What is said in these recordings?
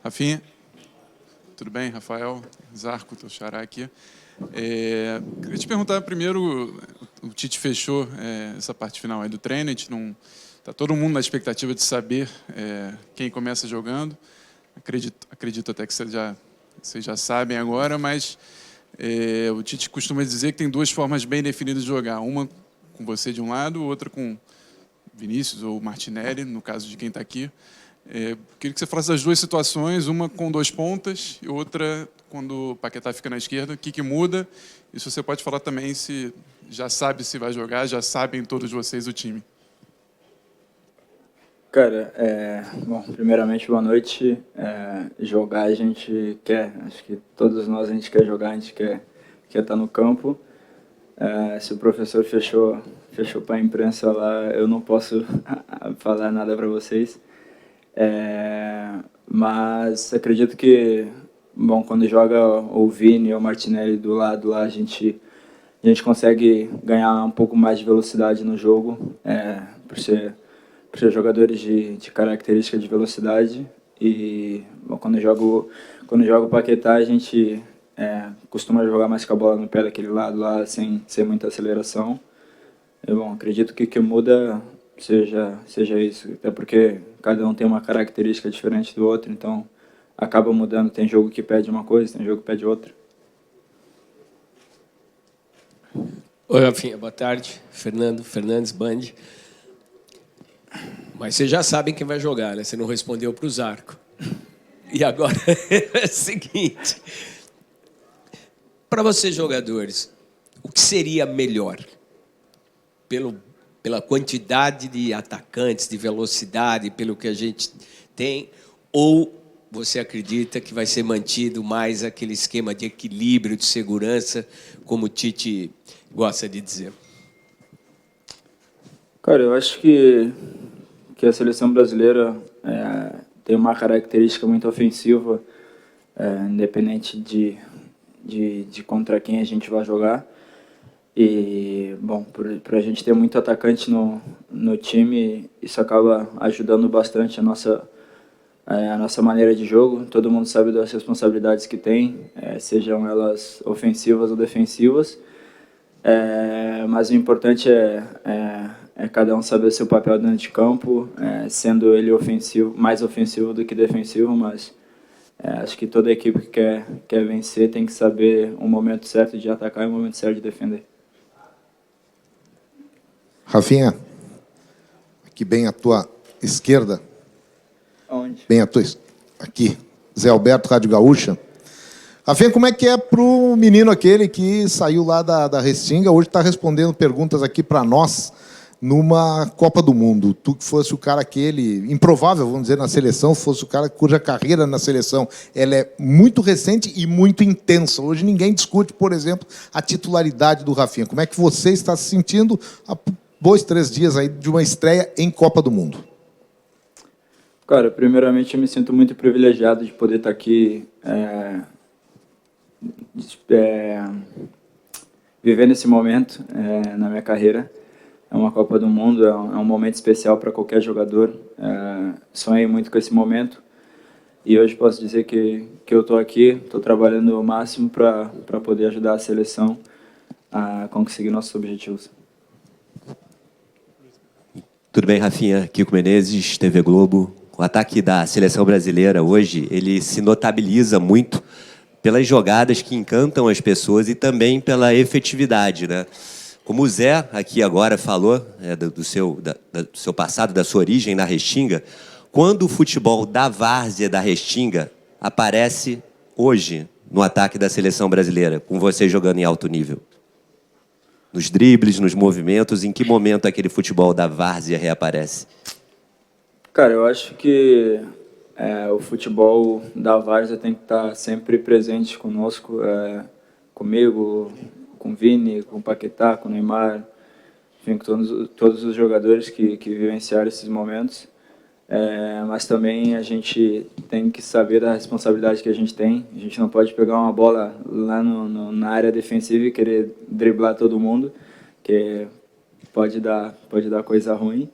Rafinha, tudo bem? Rafael Zarco, teu xará aqui. Queria te perguntar primeiro, o Tite fechou essa parte final aí do treino, a gente não... Está todo mundo na expectativa de saber quem começa jogando. Acredito até que vocês já sabem agora, mas o Tite costuma dizer que tem duas formas bem definidas de jogar. Uma com você de um lado, outra com Vinícius ou Martinelli, no caso de quem está aqui. Queria que você falasse das duas situações, uma com dois pontas e outra quando o Paquetá fica na esquerda. O que muda? E se você pode falar também se já sabe se vai jogar, já sabem todos vocês o time. Cara, bom, primeiramente, boa noite. Jogar a gente quer, acho que todos nós a gente quer jogar, a gente quer estar no campo. Se o professor fechou para a imprensa lá, eu não posso falar nada para vocês. Mas acredito que, bom, quando joga o Vini ou o Martinelli do lado lá, a gente consegue ganhar um pouco mais de velocidade no jogo, por ser jogadores de característica de velocidade. E bom, quando joga o Paquetá, a gente costuma jogar mais com a bola no pé daquele lado lá, sem muita aceleração. Bom, acredito que o que muda seja isso, até porque cada um tem uma característica diferente do outro, então acaba mudando. Tem jogo que pede uma coisa, tem jogo que pede outra. Oi, Rafinha, boa tarde. Fernando Fernandes, Band. Mas vocês já sabem quem vai jogar, né? Você não respondeu para o Zarco. E agora é o seguinte. Para vocês, jogadores, o que seria melhor? Pela quantidade de atacantes, de velocidade, pelo que a gente tem, ou você acredita que vai ser mantido mais aquele esquema de equilíbrio, de segurança, como o Tite gosta de dizer? Cara, eu acho que a seleção brasileira tem uma característica muito ofensiva, independente de contra quem a gente vai jogar. E, bom, por a gente ter muito atacante no time, isso acaba ajudando bastante a nossa maneira de jogo. Todo mundo sabe das responsabilidades que tem, sejam elas ofensivas ou defensivas. Mas o importante é cada um saber o seu papel dentro de campo, sendo ele mais ofensivo do que defensivo, mas acho que toda equipe que quer vencer tem que saber o momento certo de atacar e o momento certo de defender. Rafinha, aqui bem à tua esquerda. Onde? Bem à tua aqui, Zé Alberto, Rádio Gaúcha. Rafinha, como é que é pro menino aquele que saiu lá da Restinga, hoje está respondendo perguntas aqui para nós numa Copa do Mundo? Tu que fosse o cara aquele, improvável, vamos dizer, na seleção, fosse o cara cuja carreira na seleção ela é muito recente e muito intensa. Hoje ninguém discute, por exemplo, a titularidade do Rafinha. Como é que você está se sentindo há 2-3 dias aí de uma estreia em Copa do Mundo? Cara, primeiramente eu me sinto muito privilegiado de poder estar aqui vivendo esse momento na minha carreira. É uma Copa do Mundo, é um momento especial para qualquer jogador. Sonhei muito com esse momento e hoje posso dizer que eu estou aqui, estou trabalhando o máximo para poder ajudar a seleção a conseguir nossos objetivos. Tudo bem, Rafinha? Kiko Menezes, TV Globo. O ataque da seleção brasileira hoje, ele se notabiliza muito pelas jogadas que encantam as pessoas e também pela efetividade, né? Como o Zé aqui agora falou, do seu passado, da sua origem na Restinga, quando o futebol da várzea da Restinga aparece hoje no ataque da seleção brasileira, com você jogando em alto nível? Nos dribles, nos movimentos, em que momento aquele futebol da várzea reaparece? Cara, eu acho que o futebol da várzea tem que estar sempre presente conosco, comigo, com o Vini, com o Paquetá, com o Neymar, enfim, com todos os jogadores que vivenciaram esses momentos. Mas também a gente tem que saber da responsabilidade que a gente tem. A gente não pode pegar uma bola lá na área defensiva e querer driblar todo mundo, que pode dar coisa ruim.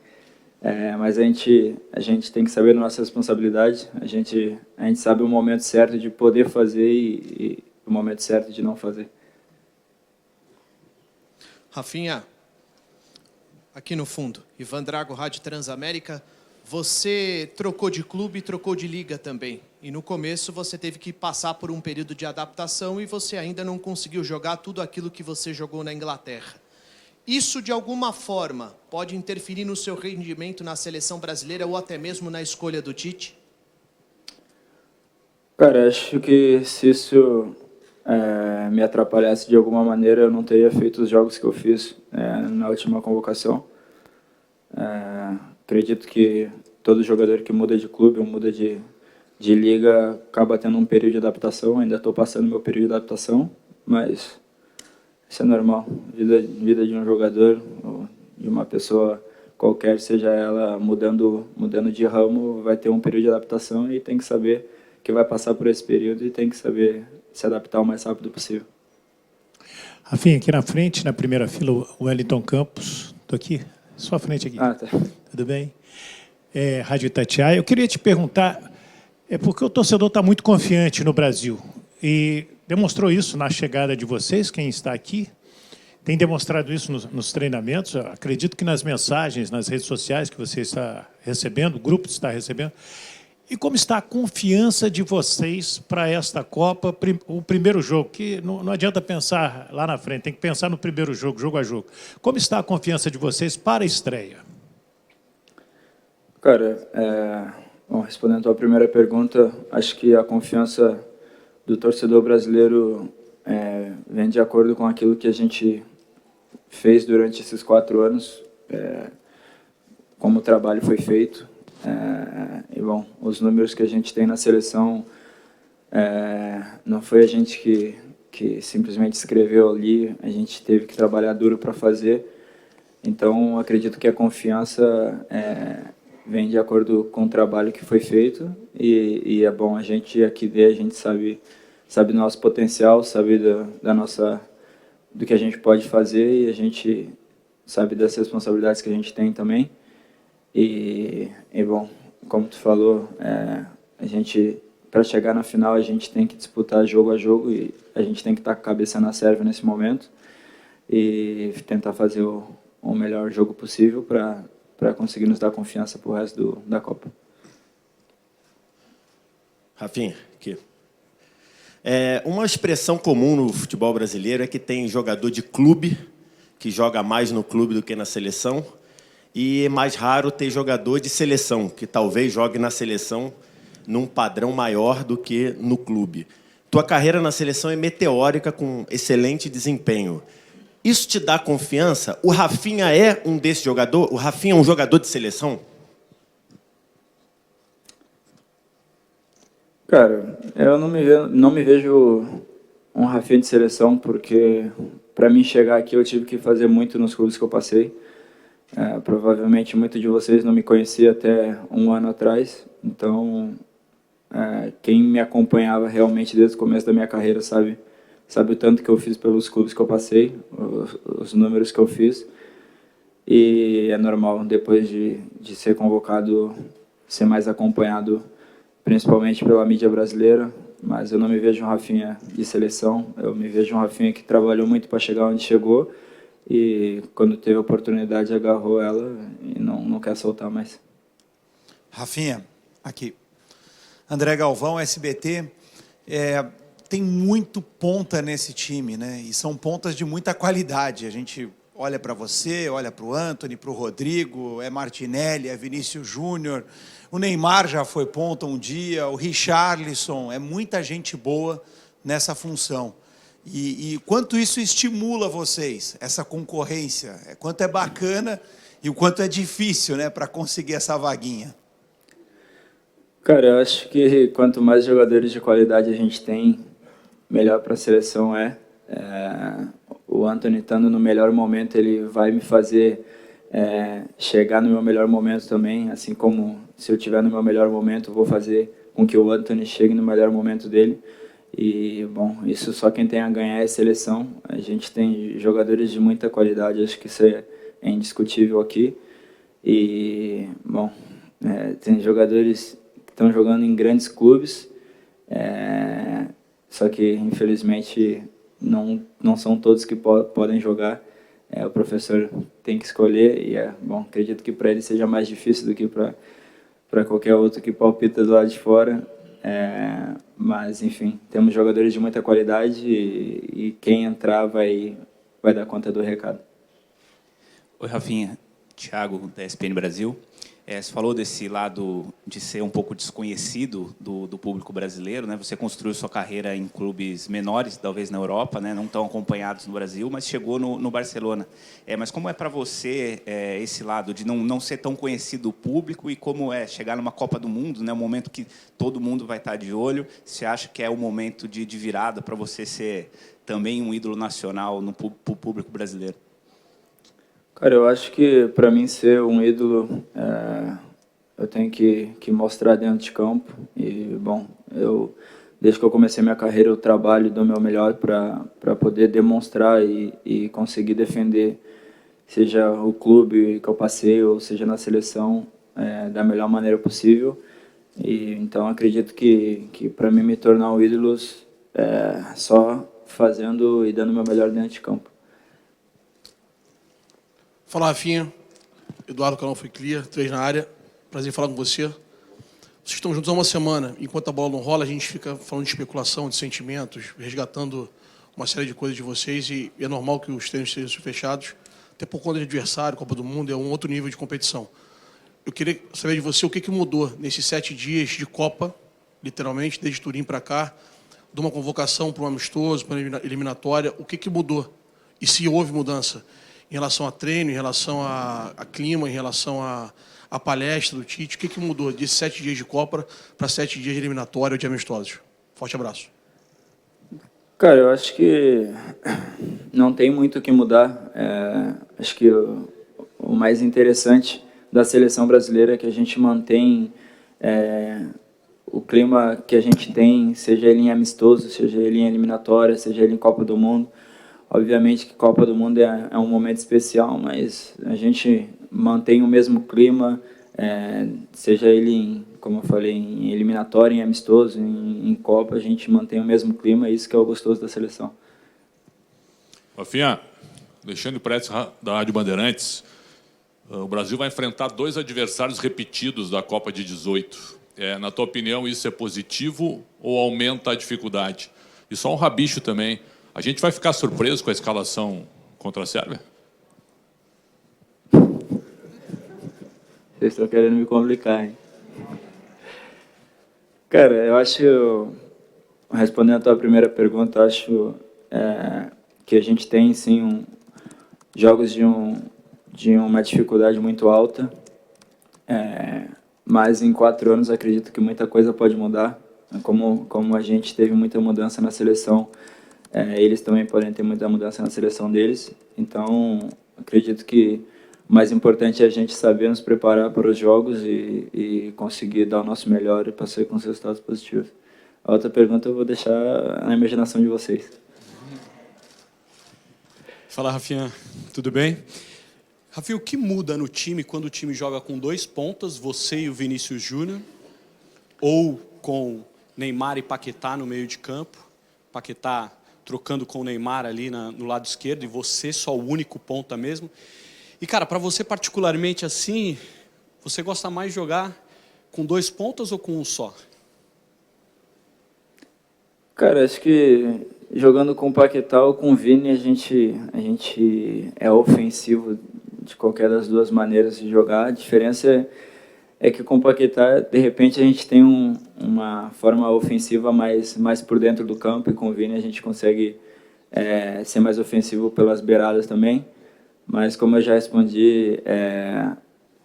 Mas a gente tem que saber da nossa responsabilidade, a gente sabe o momento certo de poder fazer e o momento certo de não fazer. Rafinha, aqui no fundo, Ivan Drago, Rádio Transamérica, você trocou de clube e trocou de liga também. E no começo você teve que passar por um período de adaptação e você ainda não conseguiu jogar tudo aquilo que você jogou na Inglaterra. Isso, de alguma forma, pode interferir no seu rendimento na seleção brasileira ou até mesmo na escolha do Tite? Cara, acho que se isso me atrapalhasse de alguma maneira, eu não teria feito os jogos que eu fiz na última convocação. Acredito que todo jogador que muda de clube ou muda de liga acaba tendo um período de adaptação. Ainda estou passando meu período de adaptação, mas isso é normal. Vida de um jogador ou de uma pessoa qualquer, seja ela mudando de ramo, vai ter um período de adaptação e tem que saber que vai passar por esse período e tem que saber se adaptar o mais rápido possível. Rafinha, aqui na frente, na primeira fila, o Wellington Campos. Estou aqui, sua frente aqui. Tá. Tudo bem? Rádio Itatiaia. Eu queria te perguntar, porque o torcedor está muito confiante no Brasil e demonstrou isso na chegada de vocês, quem está aqui, tem demonstrado isso nos treinamentos. Eu acredito que nas mensagens, nas redes sociais que você está recebendo, o grupo está recebendo. E como está a confiança de vocês para esta Copa, o primeiro jogo, que não adianta pensar lá na frente, tem que pensar no primeiro jogo, jogo a jogo. Como está a confiança de vocês para a estreia? Cara, respondendo a tua primeira pergunta, acho que a confiança do torcedor brasileiro vem de acordo com aquilo que a gente fez durante esses 4 anos, como o trabalho foi feito. Os números que a gente tem na seleção, não foi a gente que simplesmente escreveu ali, a gente teve que trabalhar duro para fazer. Então, acredito que a confiança vem de acordo com o trabalho que foi feito e é bom a gente aqui ver, a gente sabe do nosso potencial, sabe do que a gente pode fazer e a gente sabe das responsabilidades que a gente tem também. E bom, como tu falou, a gente, para chegar na final, a gente tem que disputar jogo a jogo e a gente tem que estar com a cabeça na serva nesse momento e tentar fazer o melhor jogo possível para conseguir nos dar confiança para o resto da Copa. Rafinha, aqui. Uma expressão comum no futebol brasileiro é que tem jogador de clube que joga mais no clube do que na seleção. E é mais raro ter jogador de seleção, que talvez jogue na seleção num padrão maior do que no clube. Tua carreira na seleção é meteórica, com excelente desempenho. Isso te dá confiança? O Rafinha é um desses jogadores? O Rafinha é um jogador de seleção? Cara, eu não me vejo um Rafinha de seleção, porque para mim chegar aqui eu tive que fazer muito nos clubes que eu passei. Provavelmente muitos de vocês não me conheciam até 1 ano atrás, então quem me acompanhava realmente desde o começo da minha carreira sabe o tanto que eu fiz pelos clubes que eu passei, os números que eu fiz, e é normal depois de ser convocado ser mais acompanhado, principalmente pela mídia brasileira, mas eu não me vejo um Rafinha de seleção, eu me vejo um Rafinha que trabalhou muito para chegar onde chegou, e quando teve a oportunidade agarrou ela e não quer soltar mais. Rafinha, aqui. André Galvão, SBT. Tem muito ponta nesse time, né? E são pontas de muita qualidade. A gente olha para você, olha para o Antony, para o Rodrigo, Martinelli, Vinícius Júnior, o Neymar já foi ponta um dia, o Richarlison, muita gente boa nessa função. E quanto isso estimula vocês, essa concorrência, quanto é bacana e o quanto é difícil, né, para conseguir essa vaguinha? Cara, eu acho que quanto mais jogadores de qualidade a gente tem, melhor para a seleção o Antony estando no melhor momento, ele vai me fazer chegar no meu melhor momento também, assim como se eu estiver no meu melhor momento, eu vou fazer com que o Antony chegue no melhor momento dele. E, bom, isso só quem tem a ganhar é a seleção. A gente tem jogadores de muita qualidade, acho que isso é indiscutível aqui. E, bom, tem jogadores que estão jogando em grandes clubes, só que, infelizmente, não são todos que podem jogar. O professor tem que escolher e, bom, acredito que para ele seja mais difícil do que para qualquer outro que palpita do lado de fora. Mas, enfim, temos jogadores de muita qualidade e quem entrar vai dar conta do recado. Oi, Rafinha. Thiago, da ESPN Brasil. Você falou desse lado de ser um pouco desconhecido do público brasileiro, né? Você construiu sua carreira em clubes menores, talvez na Europa, né? Não tão acompanhados no Brasil, mas chegou no Barcelona. Mas como é para você esse lado de não ser tão conhecido do público e como é chegar numa Copa do Mundo, né? Um momento que todo mundo vai estar de olho. Você acha que é o momento de virada para você ser também um ídolo nacional no público brasileiro? Cara, eu acho que para mim ser um ídolo, eu tenho que mostrar dentro de campo. E, bom, desde que eu comecei minha carreira, eu trabalho do meu melhor para poder demonstrar e conseguir defender, seja o clube que eu passei ou seja na seleção, da melhor maneira possível. E, então, acredito que para mim me tornar um ídolo só fazendo e dando o meu melhor dentro de campo. Fala, Rafinha. Eduardo, canal Foi Clear, 3 na área. Prazer em falar com você. Vocês estão juntos há uma semana. Enquanto a bola não rola, a gente fica falando de especulação, de sentimentos, resgatando uma série de coisas de vocês. E é normal que os treinos estejam fechados, até por conta de adversário, Copa do Mundo, é um outro nível de competição. Eu queria saber de você o que mudou nesses 7 dias de Copa, literalmente, desde Turim para cá, de uma convocação para um amistoso, para uma eliminatória. O que mudou? E se houve mudança? Em relação a treino, em relação a clima, em relação a palestra do Tite, o que mudou de 7 dias de Copa para 7 dias de eliminatória ou de amistosos? Forte abraço. Cara, eu acho que não tem muito o que mudar. Acho que o mais interessante da seleção brasileira é que a gente mantém o clima que a gente tem, seja ele em amistoso, seja ele em eliminatória, seja ele em Copa do Mundo. Obviamente que Copa do Mundo é um momento especial, mas a gente mantém o mesmo clima, seja ele, como eu falei, em eliminatória, em amistoso, em Copa, a gente mantém o mesmo clima, isso que é o gostoso da seleção. Rafinha, Alexandre Prestes, da Rádio Bandeirantes. O Brasil vai enfrentar 2 adversários repetidos da Copa de 18. Na tua opinião, isso é positivo ou aumenta a dificuldade? E só um rabicho também. A gente vai ficar surpreso com a escalação contra a Sérvia? Vocês estão querendo me complicar, hein? Cara, eu acho, respondendo a tua primeira pergunta, eu acho que a gente tem, sim, jogos de uma dificuldade muito alta, mas em 4 anos acredito que muita coisa pode mudar. Como a gente teve muita mudança na seleção, eles também podem ter muita mudança na seleção deles. Então, acredito que o mais importante é a gente saber nos preparar para os jogos e conseguir dar o nosso melhor e passar com os resultados positivos. A outra pergunta eu vou deixar na imaginação de vocês. Fala, Rafinha. Tudo bem? Rafinha, o que muda no time quando o time joga com 2 pontas, você e o Vinícius Júnior, ou com Neymar e Paquetá no meio de campo, Paquetá trocando com o Neymar ali no lado esquerdo e você só o único ponta mesmo? E, cara, para você particularmente assim, você gosta mais de jogar com 2 pontas ou com um só? Cara, acho que jogando com o Paquetá ou com o Vini, a gente é ofensivo de qualquer das duas maneiras de jogar. A diferença é que com o Paquetá, de repente, a gente tem uma forma ofensiva mais por dentro do campo, e com o Vini a gente consegue ser mais ofensivo pelas beiradas também. Mas, como eu já respondi,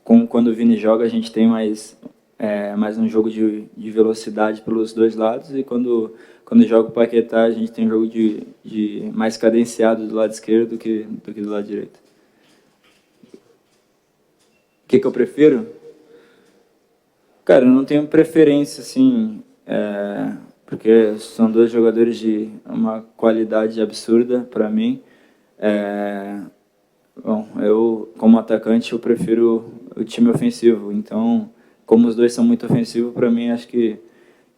quando o Vini joga, a gente tem mais um jogo de velocidade pelos 2 lados, e quando joga o Paquetá, a gente tem um jogo de mais cadenciado do lado esquerdo do que do lado direito. O que eu prefiro? Cara, eu não tenho preferência, assim, porque são 2 jogadores de uma qualidade absurda para mim. Bom, eu, como atacante, eu prefiro o time ofensivo. Então, como os dois são muito ofensivos, para mim acho que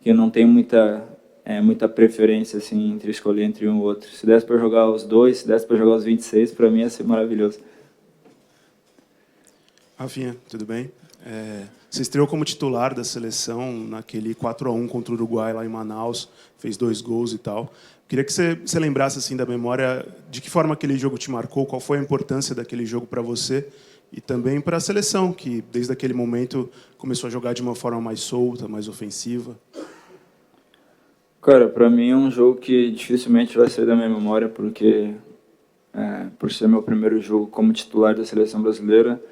não tem muita preferência assim entre escolher entre um e outro. Se desse para jogar os dois, se desse para jogar os 26, para mim ia ser maravilhoso. Rafinha, tudo bem? Você estreou como titular da seleção naquele 4-1 contra o Uruguai lá em Manaus, fez 2 gols e tal. Queria que você lembrasse assim da memória de que forma aquele jogo te marcou, qual foi a importância daquele jogo para você e também para a seleção, que desde aquele momento começou a jogar de uma forma mais solta, mais ofensiva. Cara, para mim é um jogo que dificilmente vai sair da minha memória, porque por ser meu primeiro jogo como titular da seleção brasileira,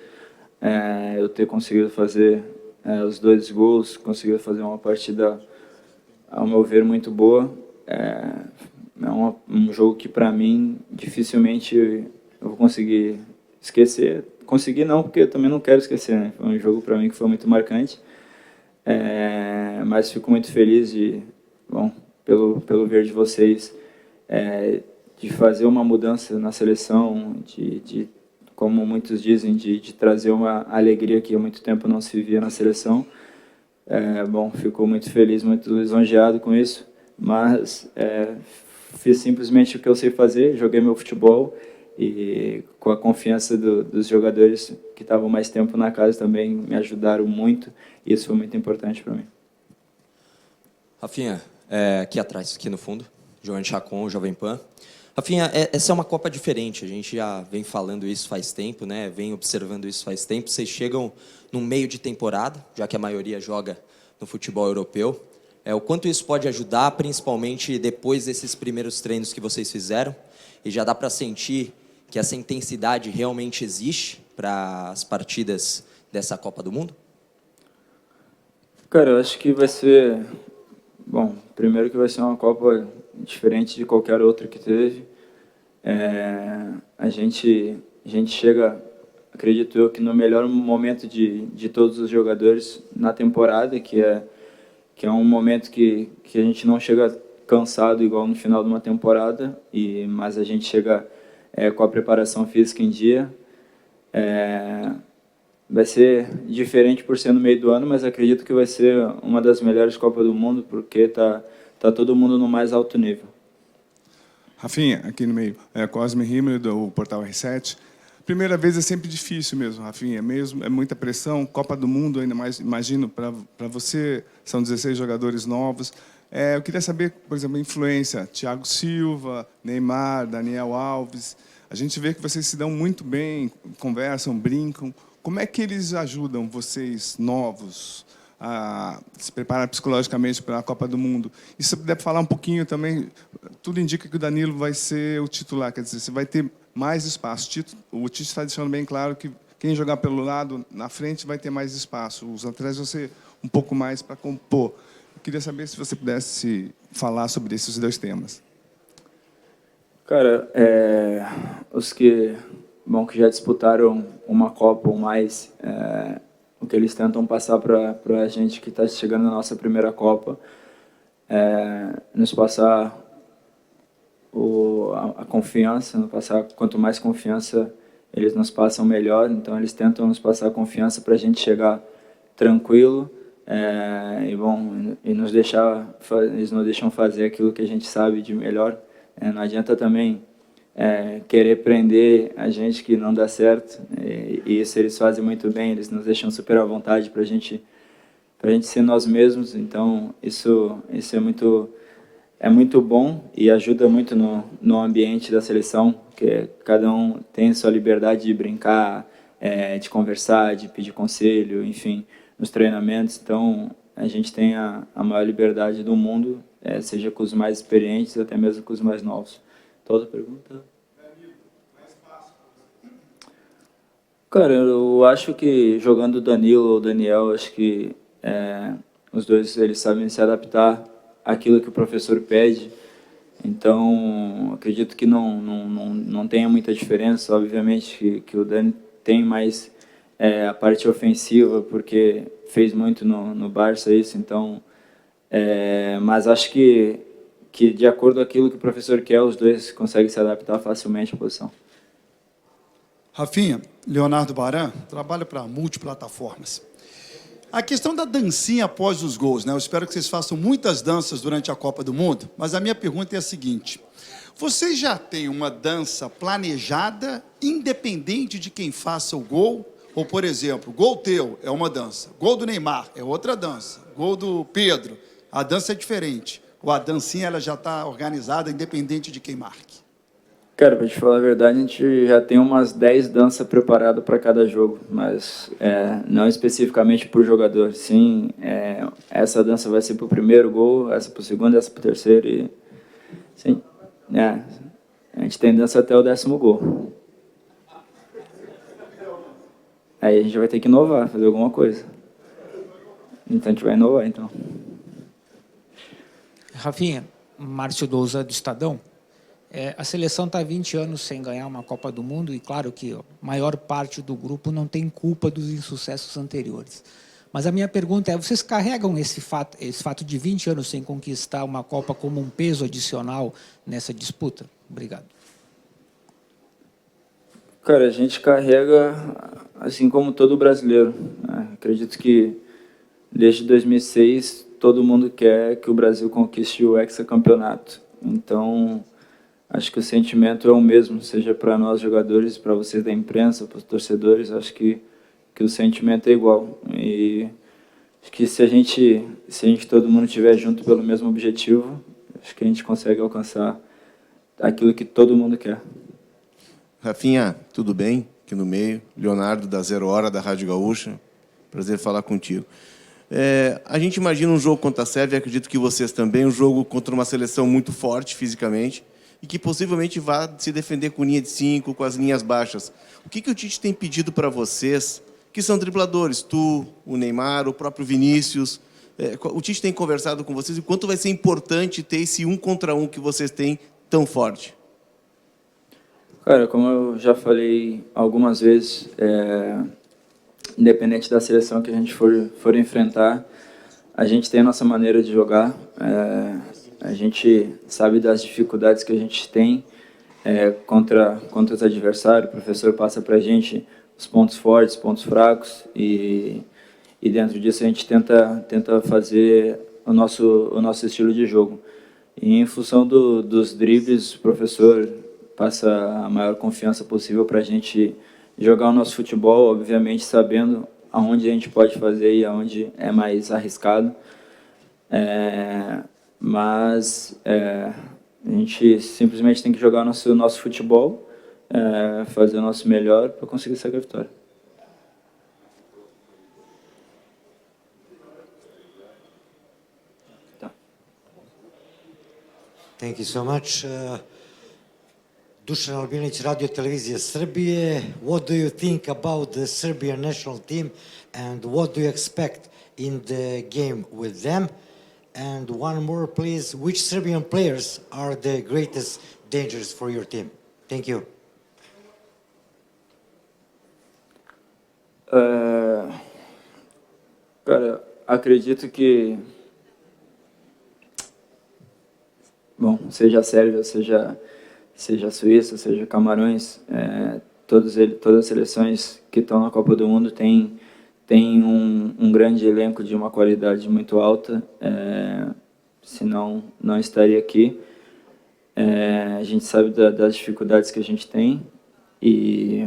eu ter conseguido fazer os 2 gols, conseguido fazer uma partida, ao meu ver, muito boa. É um jogo que, para mim, dificilmente eu vou conseguir esquecer. Conseguir não, porque eu também não quero esquecer, né? Foi um jogo, para mim, que foi muito marcante. Mas fico muito feliz pelo ver de vocês, de fazer uma mudança na seleção, de como muitos dizem, de trazer uma alegria que há muito tempo não se via na seleção. Fico muito feliz, muito lisonjeado com isso, mas fiz simplesmente o que eu sei fazer, joguei meu futebol e com a confiança dos jogadores que estavam mais tempo na casa também me ajudaram muito e isso foi muito importante para mim. Rafinha, aqui atrás, aqui no fundo, João Chacon, Jovem Pan. Rafinha, essa é uma Copa diferente, a gente já vem falando isso faz tempo, né? Vem observando isso faz tempo. Vocês chegam no meio de temporada, já que a maioria joga no futebol europeu. O quanto isso pode ajudar, principalmente depois desses primeiros treinos que vocês fizeram, e já dá para sentir que essa intensidade realmente existe para as partidas dessa Copa do Mundo? Cara, eu acho que vai ser... primeiro que vai ser uma Copa diferente de qualquer outra que teve. A gente chega, acredito eu, que no melhor momento de todos os jogadores na temporada, que é um momento que a gente não chega cansado igual no final de uma temporada, mas a gente chega com a preparação física em dia. Vai ser diferente por ser no meio do ano, mas acredito que vai ser uma das melhores Copas do Mundo, porque tá todo mundo no mais alto nível. Rafinha, aqui no meio, Cosme Himmler, do Portal R7. Primeira vez é sempre difícil mesmo, Rafinha, é muita pressão, Copa do Mundo, ainda mais, imagino, para você, são 16 jogadores novos. Eu queria saber, por exemplo, a influência, Thiago Silva, Neymar, Daniel Alves. A gente vê que vocês se dão muito bem, conversam, brincam. Como é que eles ajudam vocês, novos, a se preparar psicologicamente para a Copa do Mundo? E se você puder falar um pouquinho também, tudo indica que o Danilo vai ser o titular, quer dizer, você vai ter mais espaço. O Tite está deixando bem claro que quem jogar pelo lado, na frente, vai ter mais espaço. Os atletas vão ser um pouco mais para compor. Eu queria saber se você pudesse falar sobre esses 2 temas. Cara, os que já disputaram uma Copa ou mais, o que eles tentam passar para a gente que está chegando na nossa primeira Copa, nos passar a confiança, quanto mais confiança eles nos passam, melhor. Então eles tentam nos passar confiança para a gente chegar tranquilo e nos eles nos deixam fazer aquilo que a gente sabe de melhor. Não adianta também querer prender a gente que não dá certo, e isso eles fazem muito bem, eles nos deixam super à vontade para a gente ser nós mesmos. Então isso é muito bom e ajuda muito no ambiente da seleção, que cada um tem sua liberdade de brincar, de conversar, de pedir conselho, enfim, nos treinamentos. Então a gente tem a maior liberdade do mundo, seja com os mais experientes, até mesmo com os mais novos. Toda pergunta? Cara, eu acho que jogando o Danilo ou o Daniel, acho que os dois eles sabem se adaptar àquilo que o professor pede. Então, acredito que não tenha muita diferença. Obviamente que o Dani tem mais a parte ofensiva, porque fez muito no Barça isso. Então, mas acho que de acordo com aquilo que o professor quer, os dois conseguem se adaptar facilmente à posição. Rafinha, Leonardo Baran, trabalho para multiplataformas. A questão da dancinha após os gols, né? Eu espero que vocês façam muitas danças durante a Copa do Mundo, mas a minha pergunta é a seguinte: vocês já têm uma dança planejada, independente de quem faça o gol? Ou, por exemplo, gol teu é uma dança, gol do Neymar é outra dança, gol do Pedro, a dança é diferente. Ou a dancinha ela já está organizada, independente de quem marque? Cara, para te falar a verdade, a gente já tem umas 10 danças preparadas para cada jogo, mas não especificamente para o jogador. Sim, essa dança vai ser para o primeiro gol, essa para o segundo, essa para o terceiro. E, sim, a gente tem dança até o 10º gol. Aí a gente vai ter que inovar, fazer alguma coisa. Então a gente vai inovar, então. Rafinha, Márcio Douza, do Estadão. A seleção está há 20 anos sem ganhar uma Copa do Mundo e, claro, que a maior parte do grupo não tem culpa dos insucessos anteriores. Mas a minha pergunta é, vocês carregam esse fato de 20 anos sem conquistar uma Copa como um peso adicional nessa disputa? Obrigado. Cara, a gente carrega, assim como todo brasileiro, né? Acredito que, desde 2006, todo mundo quer que o Brasil conquiste o hexacampeonato. Então, acho que o sentimento é o mesmo, seja para nós jogadores, para vocês da imprensa, para os torcedores, acho que o sentimento é igual. E acho que se a gente todo mundo estiver junto pelo mesmo objetivo, acho que a gente consegue alcançar aquilo que todo mundo quer. Rafinha, tudo bem? Aqui no meio. Leonardo, da Zero Hora, da Rádio Gaúcha. Prazer falar contigo. A gente imagina um jogo contra a Sérvia, acredito que vocês também, um jogo contra uma seleção muito forte fisicamente e que possivelmente vá se defender com linha de 5, com as linhas baixas. O que o Tite tem pedido para vocês, que são dribladores, tu, o Neymar, o próprio Vinícius? O Tite tem conversado com vocês e quanto vai ser importante ter esse 1 contra 1 que vocês têm tão forte? Cara, como eu já falei algumas vezes, independente da seleção que a gente for enfrentar, a gente tem a nossa maneira de jogar, a gente sabe das dificuldades que a gente tem contra os adversários, o professor passa para a gente os pontos fortes, pontos fracos, e dentro disso a gente tenta fazer o nosso estilo de jogo. E em função dos dribles, o professor passa a maior confiança possível para a gente jogar o nosso futebol, obviamente sabendo aonde a gente pode fazer e aonde é mais arriscado. Mas a gente simplesmente tem que jogar o nosso futebol, fazer o nosso melhor para conseguir essa vitória. Thank you so much. Dušan Albinić, Radio Televizija Srbije. What do you think about the Serbian national team and what do you expect in the game with them? And one more, please. Which Serbian players are the greatest dangers for your team? Thank you. Cara, acredito que, seja a Sérvia, seja a Suíça, seja Camarões, todas as seleções que estão na Copa do Mundo têm um grande elenco de uma qualidade muito alta, senão não estaria aqui. A gente sabe das dificuldades que a gente tem e,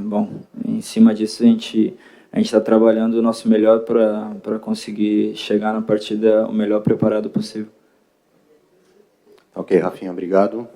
em cima disso a gente está trabalhando o nosso melhor para conseguir chegar na partida o melhor preparado possível. Ok, Rafinha, obrigado.